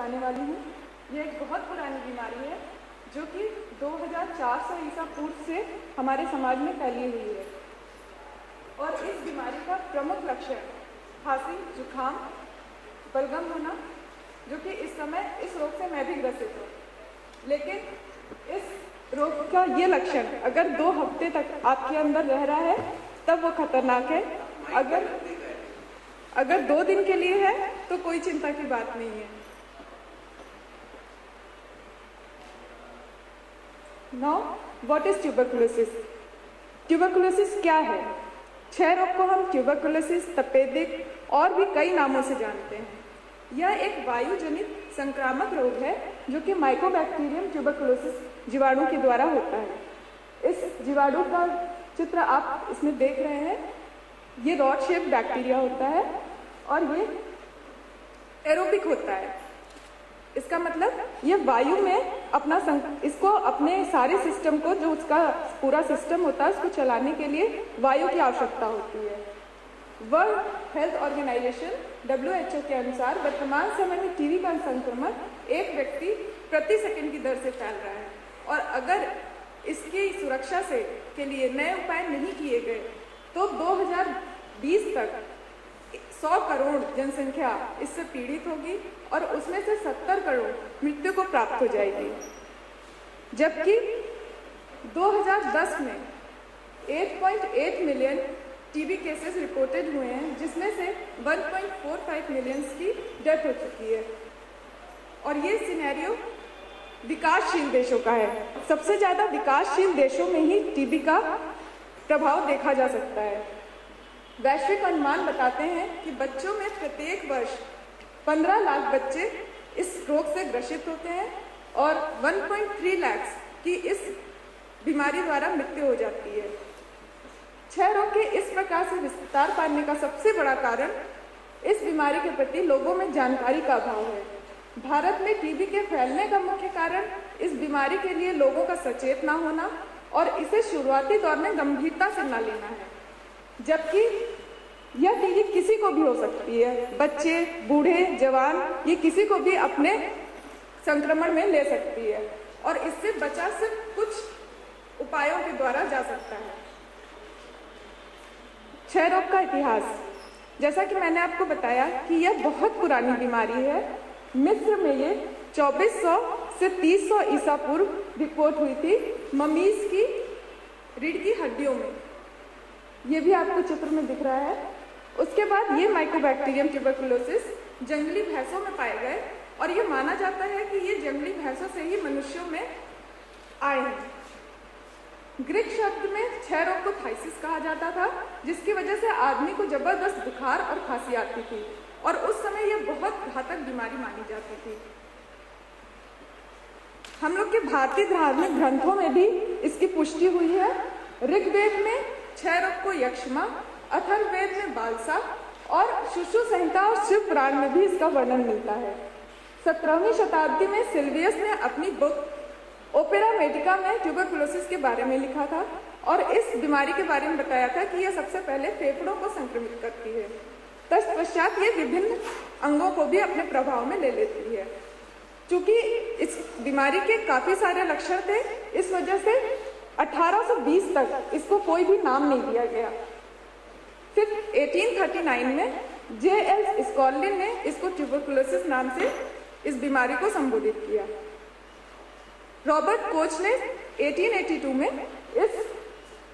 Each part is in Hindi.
बताने वाली हूँ। ये एक बहुत पुरानी बीमारी है जो कि 2400 ईसा पूर्व से हमारे समाज में फैली हुई है और इस बीमारी का प्रमुख लक्षण खांसी, जुकाम, बलगम होना, जो कि इस समय इस रोग से मैं भी ग्रसित हूँ। लेकिन इस रोग का ये लक्षण अगर 2 हफ्ते तक आपके अंदर रह रहा है तब वो खतरनाक है। अगर 2 दिन के लिए है तो कोई चिंता की बात नहीं है। Now what is tuberculosis? Tuberculosis क्या है? क्षय रोग को हम ट्यूबरकुलोसिस, तपेदिक और भी कई नामों से जानते हैं। यह एक वायु जनित संक्रामक रोग है जो कि माइकोबैक्टीरियम ट्यूबरकुलोसिस जीवाणु के द्वारा होता है। इस जीवाणु का चित्र आप इसमें देख रहे हैं। ये रॉड शेप बैक्टीरिया होता है और ये एरोबिक होता है। इसका मतलब ये वायु में इसको अपने सारे सिस्टम को, जो उसका पूरा सिस्टम होता है, उसको चलाने के लिए वायु की आवश्यकता होती है। वर्ल्ड हेल्थ ऑर्गेनाइजेशन WHO के अनुसार वर्तमान समय में टीबी का संक्रमण एक व्यक्ति प्रति सेकंड की दर से फैल रहा है और अगर इसकी सुरक्षा के लिए नए उपाय नहीं किए गए तो 2020 तक 100 करोड़ जनसंख्या इससे पीड़ित होगी और उसमें से 70 करोड़ मृत्यु को प्राप्त हो जाएगी। जबकि 2010 में 8.8 मिलियन टीबी केसेस रिपोर्टेड हुए हैं, जिसमें से 1.45 मिलियन की डेथ हो चुकी है। और ये सिनेरियो विकासशील देशों का है। सबसे ज्यादा विकासशील देशों में ही टीबी का प्रभाव देखा जा सकता है। वैश्विक अनुमान बताते हैं कि बच्चों में प्रत्येक वर्ष 15 लाख बच्चे इस रोग से ग्रसित होते हैं और 1.3 लाख की इस बीमारी द्वारा मृत्यु हो जाती है। क्षय रोग के इस प्रकार से विस्तार पाने का सबसे बड़ा कारण इस बीमारी के प्रति लोगों में जानकारी का अभाव है। भारत में टीबी के फैलने का मुख्य कारण इस बीमारी के लिए लोगों का सचेत ना होना और इसे शुरुआती दौर में गंभीरता से ना लेना है। जबकि यह टीबी किसी को भी हो सकती है, बच्चे, बूढ़े, जवान, ये किसी को भी अपने संक्रमण में ले सकती है और इससे बचा सिर्फ कुछ उपायों के द्वारा जा सकता है। क्षय रोग का इतिहास, जैसा कि मैंने आपको बताया कि यह बहुत पुरानी बीमारी है। मिस्र में ये 2400 से 3000 ईसा पूर्व रिपोर्ट हुई थी ममीज की रीढ़ की हड्डियों में। ये भी आपको चित्र में दिख रहा है। उसके बाद ये माइकोबैक्टीरियम ट्यूबरकुलोसिस जंगली भैंसों में पाए गए और ये माना जाता है कि ये जंगली भैंसों से ही मनुष्यों में आए हैं। ग्रीक शब्द में क्षय रोग को थाइसिस कहा जाता था, जिसकी वजह से आदमी को जबरदस्त बुखार और खांसी आती थी और उस समय यह बहुत घातक बीमारी मानी जाती थी। हम लोग के भारतीय धार्मिक ग्रंथों में भी इसकी पुष्टि हुई है। ऋग्वेद में क्षय रोग को यक्ष्मा, अथर्ववेद में बालसा और सुश्रु संहिता और शिव पुराण में भी इसका वर्णन मिलता है। 17वीं शताब्दी में सिल्वियस ने अपनी बुक ओपेरा मेडिका में ट्यूबरकुलोसिस के बारे में लिखा था और इस बीमारी के बारे में बताया था कि यह सबसे पहले फेफड़ों को संक्रमित करती है। तत्पश्चात ये विभिन्न अंगों को भी अपने प्रभाव में ले लेती है। चूंकि इस बीमारी के काफी सारे लक्षण थे, इस वजह से 1820 तक इसको कोई भी नाम नहीं दिया गया। फिर 1839 में J.L. स्कॉटलैंड ने इसको ट्यूबरकुलोसिस नाम से इस बीमारी को संबोधित किया। रॉबर्ट कोच ने 1882 में इस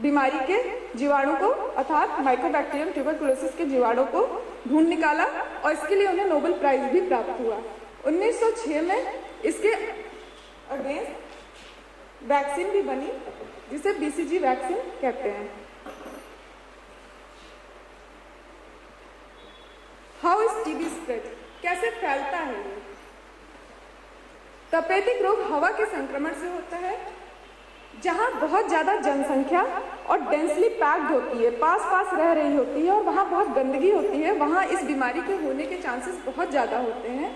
बीमारी के जीवाणु को, अर्थात माइकोबैक्टीरियम ट्यूबरकुलोसिस के जीवाणु को ढूंढ निकाला और इसके लिए उन्हें नोबेल प्राइज भी प्राप्त हुआ। 1906 में इसके अगेंस्ट वैक्सीन भी बनी, जिसे BCG वैक्सीन कहते हैं। How is TB spread? कैसे फैलता है ये? तपेदिक रोग हवा के संक्रमण से होता है। जहां बहुत ज्यादा जनसंख्या और डेंसली पैक्ड होती है, पास पास रह रही होती है और वहां बहुत गंदगी होती है, वहां इस बीमारी के होने के चांसेस बहुत ज्यादा होते हैं।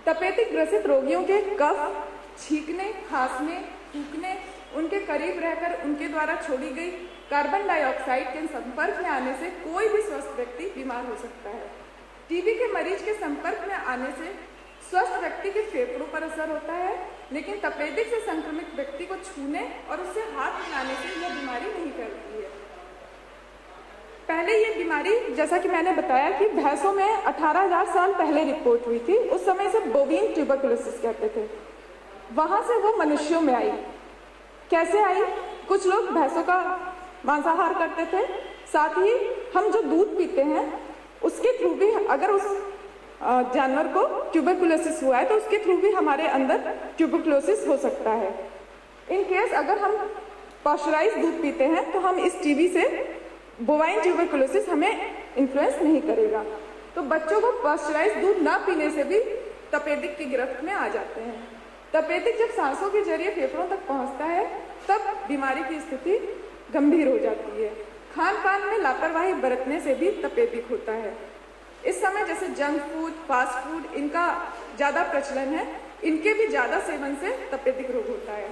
तपेदिक ग्रसित रोगियों के कफ, छींकने, खांसने, थूकने, उनके करीब रहकर उनके द्वारा छोड़ी गई कार्बन डाइऑक्साइड के संपर्क में आने से कोई भी स्वस्थ व्यक्ति बीमार हो सकता है। टीबी के मरीज के संपर्क में आने से स्वस्थ व्यक्ति के फेफड़ों पर असर होता है, लेकिन तपेदिक से संक्रमित व्यक्ति को छूने और उससे हाथ मिलाने से यह बीमारी नहीं फैलती है। पहले ये बीमारी, जैसा कि मैंने बताया कि भैंसों में 18,000 साल पहले रिपोर्ट हुई थी, उस समय से बोवीन ट्यूबरकुलोसिस कहते थे। वहां से वो मनुष्यों में आई। कैसे आई? कुछ लोग भैंसों का मांसाहार करते थे, साथ ही हम जो दूध पीते हैं उसके थ्रू भी अगर उस जानवर को ट्यूबरकुलोसिस हुआ है तो उसके थ्रू भी हमारे अंदर ट्यूबरकुलोसिस हो सकता है। इन केस अगर हम पाश्चराइज्ड दूध पीते हैं तो हम इस टीबी से बोवाइन ट्यूबरकुलोसिस हमें इन्फ्लुएंस नहीं करेगा। तो बच्चों को पाश्चराइज्ड दूध ना पीने से भी तपेदिक की गिरफ्त में आ जाते हैं। तपेदिक जब सांसों के जरिए फेफड़ों तक पहुंचता है तब बीमारी की स्थिति गंभीर हो जाती है। खान पान में लापरवाही बरतने से भी तपेदिक होता है। इस समय जैसे जंक फूड, फास्ट फूड, इनका ज्यादा प्रचलन है, इनके भी ज्यादा सेवन से तपेदिक रोग होता है।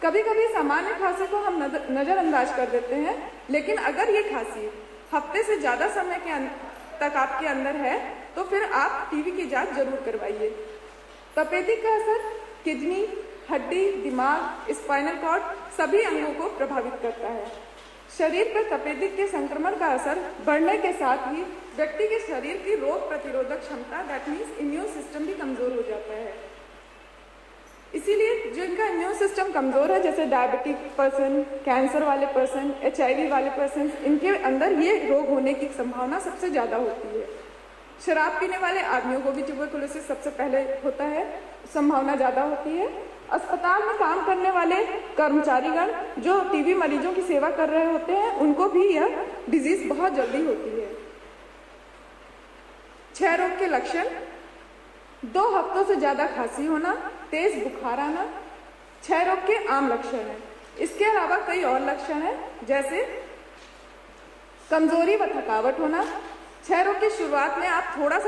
कभी कभी सामान्य खांसी को हम नजरअंदाज कर देते हैं, लेकिन अगर ये खांसी हफ्ते से ज्यादा समय तक आपके अंदर है तो फिर आप टीबी की जांच जरूर करवाइए। तपेदिक का असर किडनी, हड्डी, दिमाग, स्पाइनल कॉर्ड सभी अंगों को प्रभावित करता है। शरीर पर तपेदिक के संक्रमण का असर बढ़ने के साथ ही व्यक्ति के शरीर की रोग प्रतिरोधक क्षमता, दैट मीन्स इम्यून सिस्टम भी कमजोर हो जाता है। इसीलिए जो इनका इम्यून सिस्टम कमजोर है, जैसे डायबिटिक पर्सन, कैंसर वाले पर्सन, HIV वाले पर्सन, इनके अंदर ये रोग होने की संभावना सबसे ज्यादा होती है। शराब पीने वाले आदमियों को भी ट्यूबरकुलोसिस सबसे पहले होता है, संभावना ज्यादा होती है। अस्पताल में काम करने वाले कर्मचारीगण जो टीबी मरीजों की सेवा कर रहे होते हैं, उनको भी यह डिजीज बहुत जल्दी होती है। क्षय रोग के लक्षण: 2 हफ्तों से ज्यादा खांसी होना, तेज बुखार आना, क्षय रोग के आम लक्षण हैं। इसके अलावा कई और लक्षण हैं, जैसे कमजोरी व थकावट होना। क्षय रोग की शुरुआत में आप थोड़ा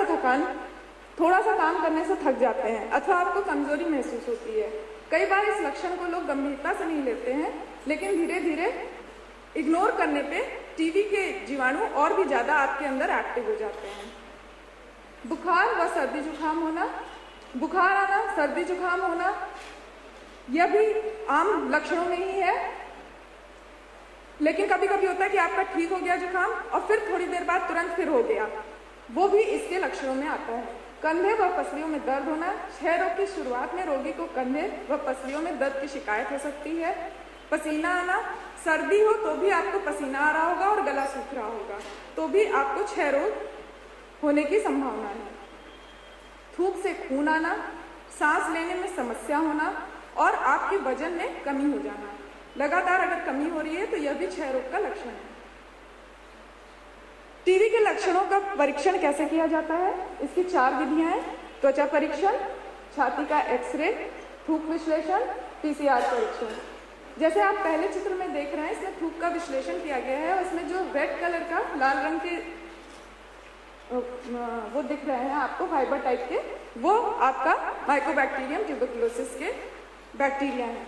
सा काम करने से थक जाते हैं अथवा आपको कमजोरी महसूस होती है। कई बार इस लक्षण को लोग गंभीरता से नहीं लेते हैं, लेकिन धीरे धीरे इग्नोर करने पे टीबी के जीवाणु और भी ज्यादा आपके अंदर एक्टिव हो जाते हैं। बुखार व सर्दी जुकाम होना, बुखार आना, सर्दी जुकाम होना, यह भी आम लक्षणों में ही है, लेकिन कभी कभी होता है कि आपका ठीक हो गया जुकाम और फिर थोड़ी देर बाद तुरंत फिर हो गया, वो भी इसके लक्षणों में आता है। कंधे व पसलियों में दर्द होना। क्षय रोग की शुरुआत में रोगी को कंधे व पसलियों में दर्द की शिकायत हो सकती है। पसीना आना, सर्दी हो तो भी आपको पसीना आ रहा होगा और गला सूख रहा होगा, तो भी आपको क्षय रोग होने की संभावना है। थूक से खून आना, सांस लेने में समस्या होना और आपके वजन में कमी हो जाना। लगातार अगर कमी हो रही है तो यह भी क्षय रोग का लक्षण है। टीबी के लक्षणों का परीक्षण कैसे किया जाता है? इसकी 4 विधियां हैं: त्वचा परीक्षण, छाती का एक्सरे, थूक विश्लेषण, PCR परीक्षण। जैसे आप पहले चित्र में देख रहे हैं, इसमें थूक का विश्लेषण किया गया है और इसमें जो रेड कलर का लाल रंग के वो दिख रहे हैं आपको फाइबर टाइप के, वो आपका माइकोबैक्टीरियम ट्यूबरकुलोसिस के बैक्टीरिया है।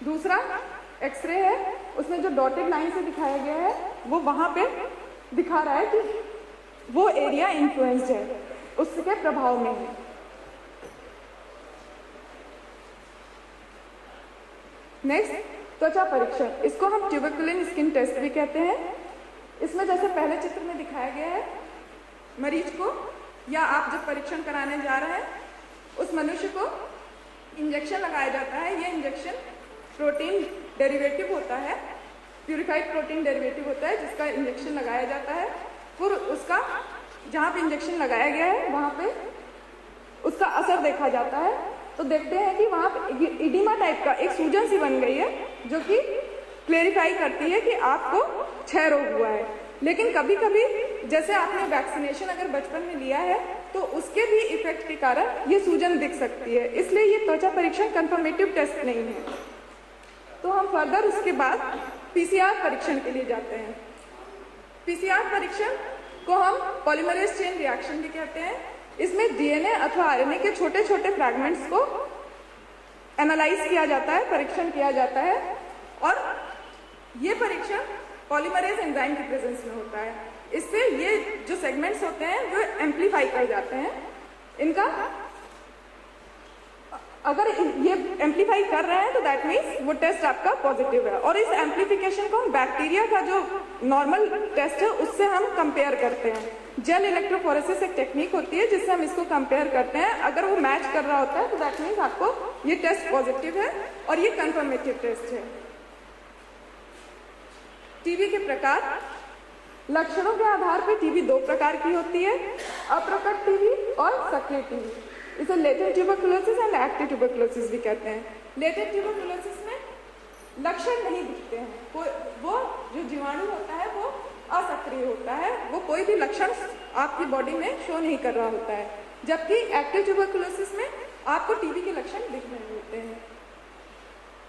दूसरा एक्सरे है, उसमें जो डॉटेड लाइन से दिखाया गया है वो वहां पे दिखा रहा है कि वो एरिया इन्फ्लुएंस्ड है, उसके प्रभाव में है। नेक्स्ट, त्वचा परीक्षण, इसको हम ट्यूबरकुलिन स्किन टेस्ट भी कहते हैं। इसमें जैसे पहले चित्र में दिखाया गया है, मरीज को या आप जब परीक्षण कराने जा रहे हैं उस मनुष्य को इंजेक्शन लगाया जाता है। यह इंजेक्शन प्रोटीन डेरिवेटिव होता है, प्यूरिफाइड प्रोटीन डेरिवेटिव होता है, जिसका इंजेक्शन लगाया जाता है। फिर उसका जहाँ पे इंजेक्शन लगाया गया है वहाँ पे उसका असर देखा जाता है। तो देखते हैं कि वहाँ पे इडिमा टाइप का एक सूजन सी बन गई है, जो कि क्लेरिफाई करती है कि आपको क्षय रोग हुआ है। लेकिन कभी कभी जैसे आपने वैक्सीनेशन अगर बचपन में लिया है तो उसके भी इफेक्ट के कारण ये सूजन दिख सकती है, इसलिए ये त्वचा परीक्षण कंफर्मेटिव टेस्ट नहीं है। तो हम फर्दर उसके बाद PCR परीक्षण के लिए जाते हैं। PCR परीक्षण को हम पॉलीमरेज चेन रिएक्शन भी कहते हैं। इसमें DNA अथवा RNA के छोटे छोटे फ्रैगमेंट्स को एनालाइज किया जाता है, परीक्षण किया जाता है, और ये परीक्षण पॉलीमरेज एंजाइम की प्रेजेंस में होता है। इससे ये जो सेगमेंट्स होते हैं वो एम्पलीफाई कर जाते हैं, इनका अगर ये एम्पलीफाई कर रहे हैं तो दैट मीन्स वो टेस्ट आपका पॉजिटिव है। और इस एम्पलीफिकेशन को हम बैक्टीरिया का जो नॉर्मल टेस्ट है उससे हम कंपेयर करते हैं। जेल इलेक्ट्रोफोरेसिस एक टेक्निक होती है जिससे हम इसको कंपेयर करते हैं। अगर वो मैच कर रहा होता है तो दैट मीन्स आपको ये टेस्ट पॉजिटिव है और ये कंफर्मेटिव टेस्ट है। टीबी के प्रकार, लक्षणों के आधार पर टीबी दो प्रकार की होती है, अप्रकट टीबी और सक्रिय टीबी। इसे latent tuberculosis and active tuberculosis भी कहते हैं। लेटेंट ट्यूबरकुलोसिस में लक्षण नहीं दिखते हैं, वो जो जीवाणु होता है वो असक्रिय होता है, वो कोई भी लक्षण आपकी बॉडी में शो नहीं कर रहा होता है। जबकि एक्टिव ट्यूबरकुलोसिस में आपको टीबी के लक्षण दिख रहे होते हैं।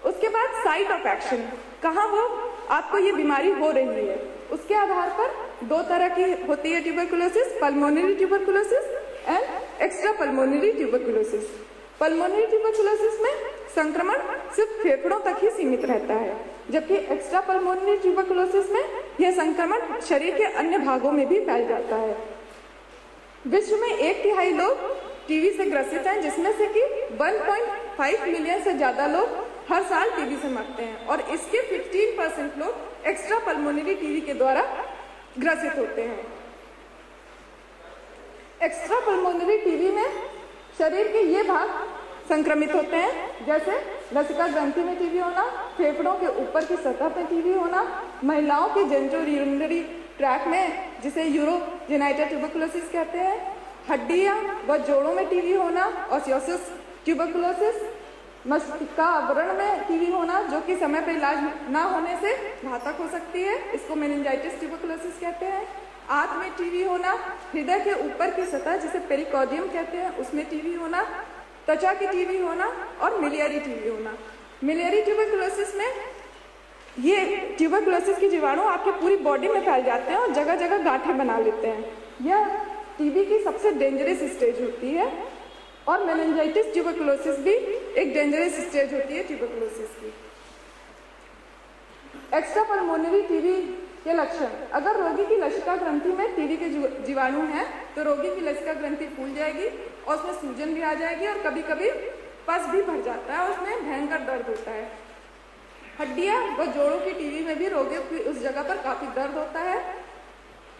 उसके बाद साइट ऑफ एक्शन, कहाँ वो आपको ये बीमारी हो रही है, उसके आधार पर दो तरह की होती है tuberculosis, pulmonary tuberculosis and extra pulmonary tuberculosis. Pulmonary tuberculosis में संक्रमण सिर्फ फेफड़ों तक ही सीमित रहता है, जबकि एक्स्ट्रा पल्मोनरी ट्यूबरकुलोसिस में यह संक्रमण शरीर के अन्य भागों में भी फैल जाता है। विश्व में 1/3 लोग टीबी से ग्रसित हैं, जिसमें से कि 1.5 मिलियन से ज्यादा लोग हर साल टीबी से मरते हैं और इसके 15% लोग एक्स्ट्रा पल्मोनरी टीबी के द्वारा ग्रसित होते हैं। एक्स्ट्रा पल्मोनरी टीबी में शरीर के ये भाग संक्रमित होते हैं, जैसे लसिका ग्रंथि में टीबी होना, फेफड़ों के ऊपर की सतह पे टीबी होना, महिलाओं के जेनिटोयूरिनरी ट्रैक में जिसे यूरोजेनिटल ट्यूबरकुलोसिस कहते हैं, हड्डियां व जोड़ों में टीबी होना, ऑस्टियोसिस ट्यूबरकुलोसिस, मस्तिष्क आवरण में टीबी होना जो कि समय पर इलाज ना होने से घातक हो सकती है, इसको मेनिंजाइटिस ट्यूबरकुलोसिस कहते हैं। आंत में टीबी होना, हृदय के ऊपर की सतह जिसे पेरिकार्डियम कहते हैं उसमें टीबी होना, त्वचा की टीबी होना और मिलियरी टीबी होना। मिलियरी ट्यूबरकुलोसिस में ये ट्यूबरकुलोसिस के जीवाणु आपकी पूरी बॉडी में फैल जाते हैं और जगह जगह गांठें बना लेते हैं। यह टीबी की सबसे डेंजरस स्टेज होती है और मेनिंजाइटिस ट्यूबरकुलोसिस भी एक डेंजरस स्टेज होती है ट्यूबरकुलोसिस की। एक्स्ट्रा पल्मोनरी टीबी के लक्षण, अगर रोगी की लसिका ग्रंथि में टीबी के जीवाणु हैं तो रोगी की लसिका ग्रंथि फूल जाएगी और उसमें सूजन भी आ जाएगी और कभी कभी पस भी भर जाता है और उसमें भयंकर दर्द होता है। हड्डियां व जोड़ों की टीबी में भी रोगियों की उस जगह पर काफी दर्द होता है।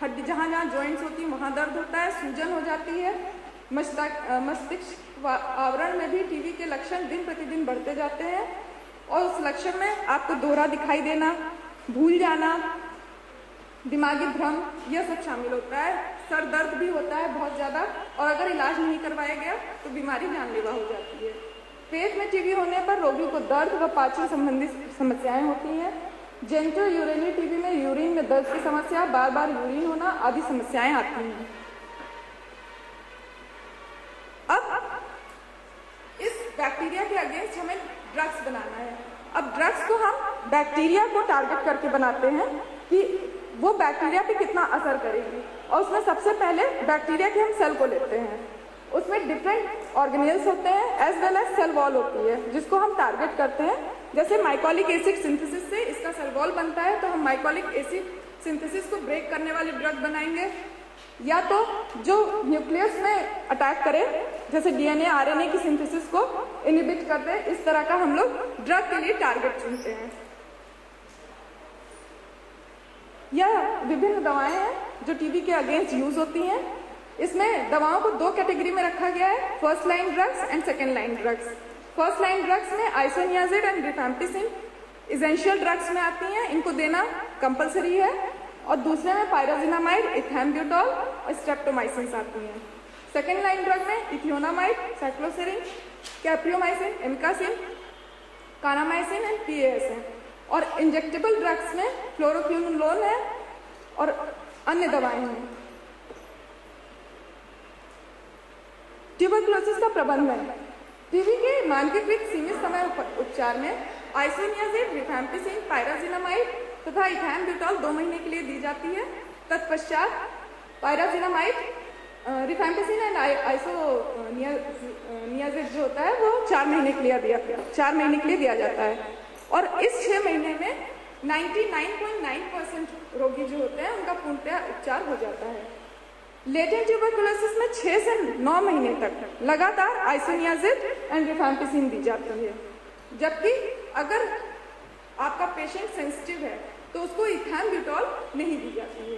हड्डी जहाँ जहाँ जॉइंट्स होती है वहाँ दर्द होता है, सूजन हो जाती है। मस्तिष्क आवरण में भी टीबी के लक्षण दिन प्रतिदिन बढ़ते जाते हैं और उस लक्षण में आपको दोहरा दिखाई देना, भूल जाना, दिमागी भ्रम, यह सब शामिल होता है। सर दर्द भी होता है बहुत ज्यादा और अगर इलाज नहीं करवाया गया तो बीमारी जानलेवा हो जाती है। पेट में टीबी होने पर रोगी को दर्द व पाचन संबंधी समस्याएं होती हैं। जेनिटोयूरिनरी टीबी में यूरिन में दर्द की समस्या, बार बार यूरिन होना आदि समस्याएं आती हैं। अब इस बैक्टीरिया के अगेंस्ट हमें ड्रग्स बनाना है। अब ड्रग्स को हम बैक्टीरिया को टारगेट करके बनाते हैं कि वो बैक्टीरिया पे कितना असर करेगी और उसमें सबसे पहले बैक्टीरिया के हम सेल को लेते हैं। उसमें डिफरेंट ऑर्गेनेल्स होते हैं as well as cell wall होती है जिसको हम टारगेट करते हैं। जैसे माइकोलिक एसिड सिंथेसिस से इसका सेल वॉल बनता है तो हम माइकोलिक एसिड सिंथेसिस को ब्रेक करने वाली ड्रग बनाएंगे, या तो जो न्यूक्लियस में अटैक करे जैसे डीएनए आरएनए की सिंथेसिस को इनहिबिट कर दे, इस तरह का हम लोग ड्रग के लिए टारगेट चुनते हैं। यह विभिन्न दवाएं हैं जो टीबी के अगेंस्ट यूज होती हैं। इसमें दवाओं को दो कैटेगरी में रखा गया है, first line drugs and second line drugs. First line drugs में isoniazid and rifampicin essential drugs में आती हैं, इनको देना कंपलसरी है। और दूसरे में पायराजिनामाइड, इथैम्ब्यूटॉल और स्ट्रेप्टोमाइसिन आती हैं। सेकेंड लाइन ड्रग में ethionamide, cycloserine, capreomycin, amikacin, kanamycin and PAS है। और इंजेक्टेबल ड्रग्स में फ्लोरोक्विनोलोन है और अन्य दवाएं हैं। ट्यूबरकुलोसिस का प्रबंधन, टीबी के मानकीकृत सीमित समय उपचार में आइसोनियाजिड, रिफैम्पिसिन, पायराजिनामाइड तथा इथैम्ब्यूटॉल 2 महीने के लिए दी जाती है। तत्पश्चात पायराजिनामाइड, रिफैम्पिसिन एंड आइसोनियाजिड जो होता है वो 4 महीने के लिए दिया जाता है। और इस 6 महीने में 99.9% रोगी जो होते हैं उनका पूर्णतः उपचार हो जाता है। लेटेंट ट्यूबरकुलोसिस में 6 से 9 महीने तक लगातार आइसोनियाजिड एंड रिफैम्पिसिन दी जाती है, जबकि अगर आपका पेशेंट सेंसिटिव है तो उसको इथैम्ब्यूटॉल नहीं दी जाती है।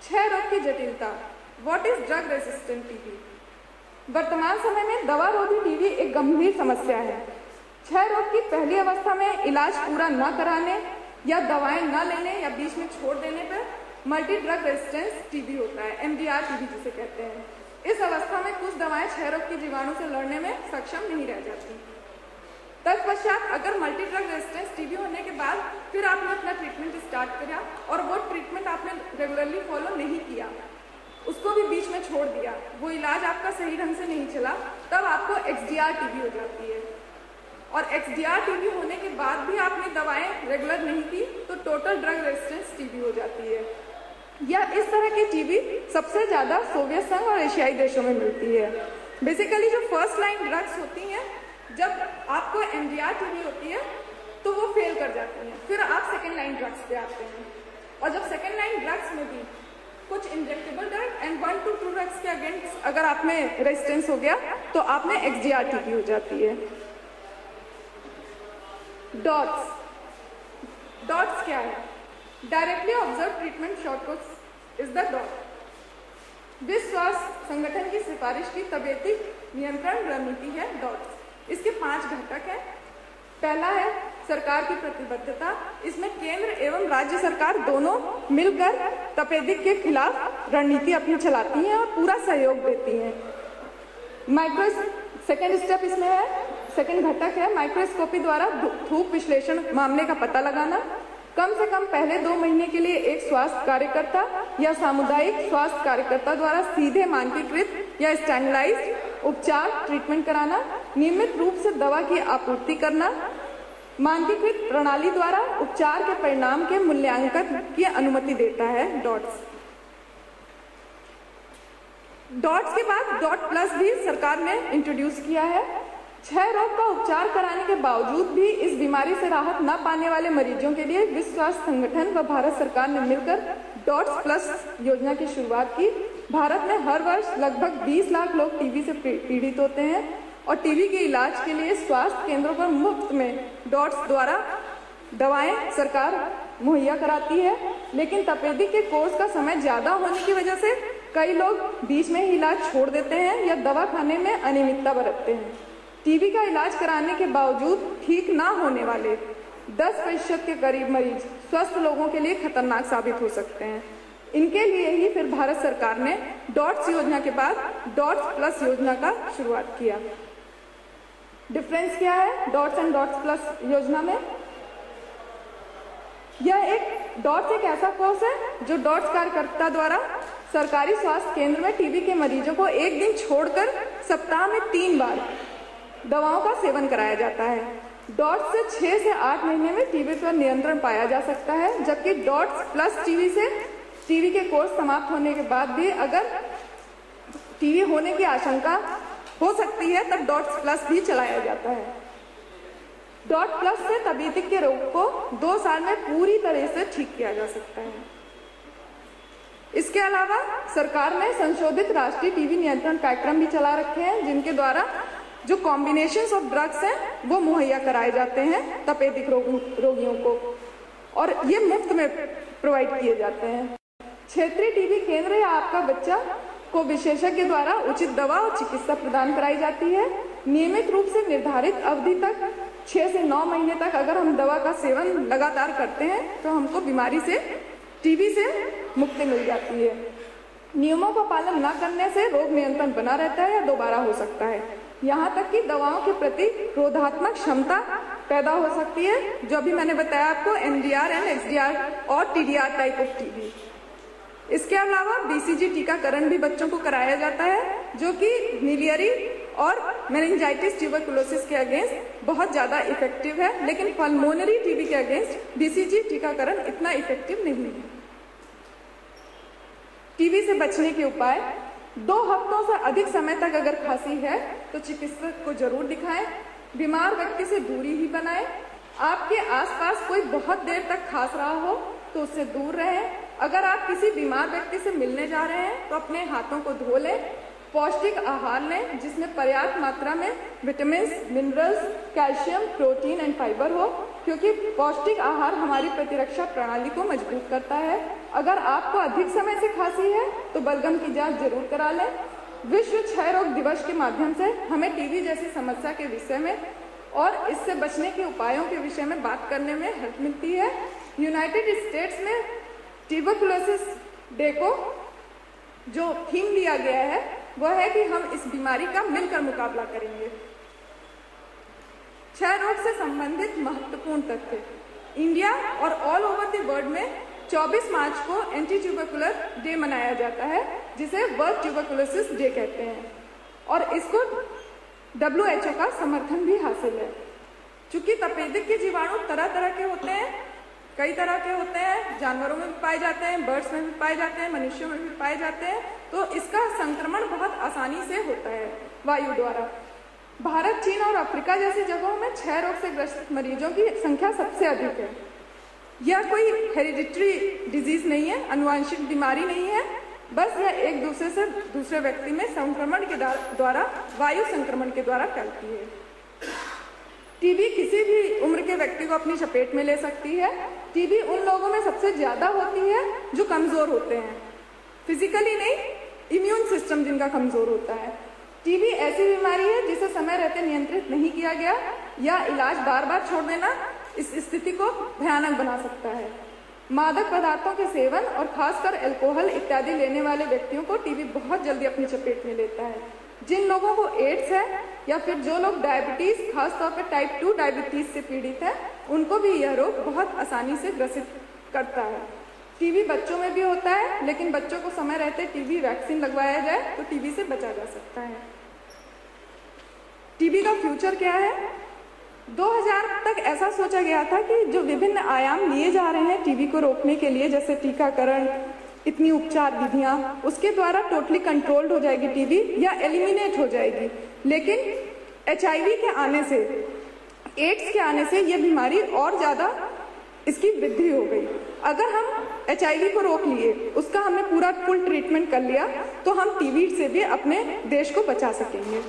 क्षय रोग की जटिलता, what is drug resistant TB? वर्तमान समय में दवा रोधी टीबी एक गंभीर समस्या है। क्षय रोग की पहली अवस्था में इलाज पूरा न कराने या दवाएं न लेने या बीच में छोड़ देने पर मल्टी ड्रग रेजिस्टेंस टीबी होता है, MDR टीबी जिसे कहते हैं। इस अवस्था में कुछ दवाएं क्षय रोग के जीवाणु से लड़ने में सक्षम नहीं रह जाती। तत्पश्चात अगर मल्टी ड्रग रेजिस्टेंस टीबी होने के बाद फिर आपने अपना ट्रीटमेंट स्टार्ट किया और वो ट्रीटमेंट आपने रेगुलरली फॉलो नहीं किया, उसको भी बीच में छोड़ दिया, वो इलाज आपका सही ढंग से नहीं चला, तब आपको XDR टीबी हो जाती है। और XDR टीबी होने के बाद भी आपने दवाएं रेगुलर नहीं की तो टोटल ड्रग रेजिस्टेंस टीबी हो जाती है। या इस तरह की टीबी सबसे ज्यादा सोवियत संघ और एशियाई देशों में मिलती है। बेसिकली जो फर्स्ट लाइन ड्रग्स होती हैं, जब आपको MDR टीबी होती है तो वो फेल कर जाती हैं, फिर आप सेकेंड लाइन ड्रग्स पे आते हैं। और जब सेकेंड लाइन ड्रग्स में भी कुछ injectable drug and 1 to 2 drugs के अगेंस्ट अगर आप में रेजिस्टेंस हो गया तो आप में XDR टीबी हो जाती है। डॉट्स क्या है? Directly observe treatment shortcuts is the dot. विश्व स्वास्थ्य संगठन की सिफारिश की तबीयती नियंत्रण रणनीति है डॉट्स। इसके 5 घटक हैं। पहला है सरकार की प्रतिबद्धता। इसमें केंद्र एवं राज्य सरकार दोनों मिलकर तपेदिक के खिलाफ रणनीति अपनी चलाती हैं और पूरा सहयोग देती हैं। सेकेंड स्टेप इसमें है, सेकेंड घटक है माइक्रोस्कोपी द्वारा थूक विश्लेषण मामले का पता लगाना। कम से कम पहले 2 महीने के लिए एक स्वास्थ्य कार्यकर्ता या सामुदायिक स्वास्थ्य कार्यकर्ता द्वारा सीधे मानकीकृत या स्टैंडर्डाइज्ड उपचार ट्रीटमेंट कराना। नियमित रूप से दवा की आपूर्ति करना। मानकीकृत प्रणाली द्वारा उपचार के परिणाम के मूल्यांकन की अनुमति देता है डॉट्स। डॉट्स के बाद डॉट प्लस भी सरकार ने इंट्रोड्यूस किया है। क्षय रोग का उपचार कराने के बावजूद भी इस बीमारी से राहत न पाने वाले मरीजों के लिए विश्व स्वास्थ्य संगठन व भारत सरकार ने मिलकर डॉट्स प्लस योजना की शुरुआत की। भारत में हर वर्ष लगभग 20 लाख लोग टीबी से पीड़ित होते हैं और टीबी के इलाज के लिए स्वास्थ्य केंद्रों पर मुफ्त में डॉट्स द्वारा दवाएं सरकार मुहैया कराती है। लेकिन तपेदिक के कोर्स का समय ज्यादा होने की वजह से कई लोग बीच में ही इलाज छोड़ देते हैं या दवा खाने में अनियमितता बरतते हैं। टीबी का इलाज कराने के बावजूद ठीक ना होने वाले 10% के करीब मरीज स्वस्थ लोगों के लिए खतरनाक साबित हो सकते हैं। इनके लिए ही फिर भारत सरकार ने डॉट्स योजना के बाद डॉट्स प्लस योजना का शुरुआत किया। डिफरेंस क्या है डॉट्स एंड डॉट्स प्लस योजना में? यह डॉट्स एक ऐसा कोर्स है जो डॉट्स कार्यकर्ता द्वारा सरकारी स्वास्थ्य केंद्र में टीबी के मरीजों को एक दिन छोड़कर सप्ताह में 3 बार दवाओं का सेवन कराया जाता है। डॉट्स से 6 से 8 महीने में टीबी पर नियंत्रण पाया जा सकता है, जबकि डॉट्स प्लस टीबी से टीबी के कोर्स समाप्त होने के बाद भी अगर टीबी होने की आशंका हो सकती है तब डॉट्स प्लस भी चलाया जाता है। डॉट प्लस से तपेदिक के रोग को 2 साल में पूरी तरह से ठीक किया जा सकता है। इसके अलावा सरकार ने संशोधित राष्ट्रीय टीबी नियंत्रण कार्यक्रम भी चला रखे हैं, जिनके द्वारा जो कॉम्बिनेशंस ऑफ ड्रग्स हैं वो मुहैया कराए जाते हैं तपेदिक रोगियों को और ये मुफ्त में प्रोवाइड किए जाते हैं। क्षेत्रीय टीबी केंद्र या आपका बच्चा को विशेषज्ञ द्वारा उचित दवा और चिकित्सा प्रदान कराई जाती है। नियमित रूप से निर्धारित अवधि तक 6 से 9 महीने तक अगर हम दवा का सेवन लगातार करते हैं तो हमको बीमारी से टीबी से मुक्ति मिल जाती है। नियमों का पालन न करने से रोग नियंत्रण बना रहता है या दोबारा हो सकता है। यहाँ तक कि दवाओं के प्रति रोधात्मक क्षमता पैदा हो सकती है, जो अभी मैंने बताया आपको MDR एंड XDR और TDR टाइप ऑफ टीबी। इसके अलावा BCG टीकाकरण भी बच्चों को कराया जाता है, जो कि मिलियरी और मेनिंजाइटिस ट्यूबरकुलोसिस के अगेंस्ट बहुत ज्यादा इफेक्टिव है, लेकिन पल्मोनरी टीबी के अगेंस्ट BCG टीकाकरण इतना इफेक्टिव नहीं है। टीबी से बचने के उपाय: 2 हफ्तों से अधिक समय तक अगर खांसी है तो चिकित्सक को जरूर दिखाएं। बीमार व्यक्ति से दूरी ही बनाएं। आपके आसपास कोई बहुत देर तक खांस रहा हो तो उससे दूर रहें। अगर आप किसी बीमार व्यक्ति से मिलने जा रहे हैं तो अपने हाथों को धो लें, पौष्टिक आहार लें जिसमें पर्याप्त मात्रा में vitamin, minerals, calcium, protein and fibre हो, क्योंकि पौष्टिक आहार हमारी प्रतिरक्षा प्रणाली को मजबूत करता है। अगर आपको अधिक समय से खांसी है तो बलगम की जांच जरूर करा लें। विश्व क्षय रोग दिवस के माध्यम से हमें टीबी जैसी समस्या के विषय में और इससे बचने के उपायों के विषय में बात करने में हेल्प मिलती है। यूनाइटेड स्टेट्स में ट्यूबरकुलोसिस डे को जो थीम दिया गया है वह है कि हम इस बीमारी का मिलकर मुकाबला करेंगे। क्षय रोग से संबंधित महत्वपूर्ण तथ्य। इंडिया और ऑल ओवर द वर्ल्ड में 24 मार्च को एंटी ट्यूबरकुलर डे मनाया जाता है, जिसे वर्ल्ड ट्यूबरकुलोसिस डे कहते हैं, और इसको WHO का समर्थन भी हासिल है। चूंकि तपेदिक के जीवाणु तरह तरह के होते हैं, कई तरह के होते हैं, जानवरों में भी पाए जाते हैं, बर्ड्स में भी पाए जाते हैं, मनुष्यों में भी पाए जाते हैं, तो इसका संक्रमण बहुत आसानी से होता है वायु द्वारा। भारत, चीन और अफ्रीका जैसी जगहों में क्षय रोग से ग्रसित मरीजों की संख्या सबसे अधिक है। यह कोई हेरिडिटरी डिजीज नहीं है, अनुवांशिक बीमारी नहीं है, बस यह एक दूसरे से दूसरे व्यक्ति में संक्रमण के द्वारा, वायु संक्रमण के द्वारा फैलती है। टीबी किसी भी उम्र के व्यक्ति को अपनी चपेट में ले सकती है। टीबी उन लोगों में सबसे ज्यादा होती है जो कमजोर होते हैं, फिजिकली नहीं, इम्यून सिस्टम जिनका कमजोर होता है। टीबी ऐसी बीमारी है जिसे समय रहते नियंत्रित नहीं किया गया या इलाज बार बार छोड़ देना इस स्थिति को भयानक बना सकता है। मादक पदार्थों के सेवन और खासकर अल्कोहल इत्यादि लेने वाले व्यक्तियों को टीबी बहुत जल्दी अपनी चपेट में लेता है। जिन लोगों को एड्स है या फिर जो लोग डायबिटीज, खासतौर पर टाइप 2 डायबिटीज से पीड़ित है, उनको भी यह रोग बहुत आसानी से ग्रसित करता है। टीबी बच्चों में भी होता है, लेकिन बच्चों को समय रहते टीबी वैक्सीन लगवाया जाए तो टीबी से बचा जा सकता है। टीबी का फ्यूचर क्या है? 2000 तक ऐसा सोचा गया था कि जो विभिन्न आयाम लिए जा रहे हैं टीबी को रोकने के लिए, जैसे टीकाकरण, इतनी उपचार विधियां, उसके द्वारा टोटली कंट्रोल्ड हो जाएगी टीबी या एलिमिनेट हो जाएगी। लेकिन HIV के आने से, एड्स के आने से यह बीमारी और ज्यादा इसकी वृद्धि हो गई। अगर हम HIV को रोक लिए, उसका हमने पूरा फुल ट्रीटमेंट कर लिया, तो हम टीबी से भी अपने देश को बचा सकेंगे।